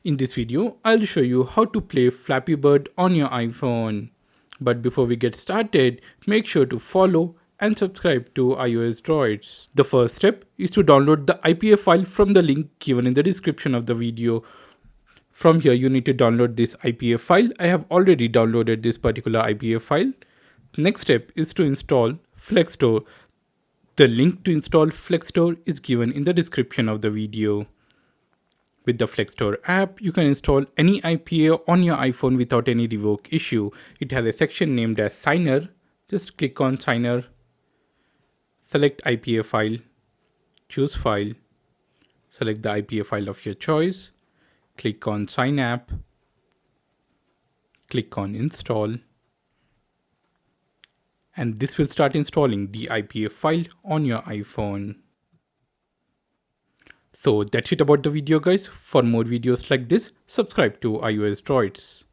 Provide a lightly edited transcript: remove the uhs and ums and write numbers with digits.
In this video, I'll show you how to play Flappy Bird on your iPhone. But before we get started, make sure to follow and subscribe to iOS Droids. The first step is to download the IPA file from the link given in the description of the video. From here, you need to download this IPA file. I have already downloaded this particular IPA file. Next step is to install FleckStore. The link to install FleckStore is given in the description of the video. With the FleckStore app, you can install any IPA on your iPhone without any revoke issue. It has a section named as Signer. Just click on Signer, select IPA file, choose File, select the IPA file of your choice, click on Sign App, click on Install, and this will start installing the IPA file on your iPhone. So that's it about the video guys. For more videos like this, subscribe to iOS Droids.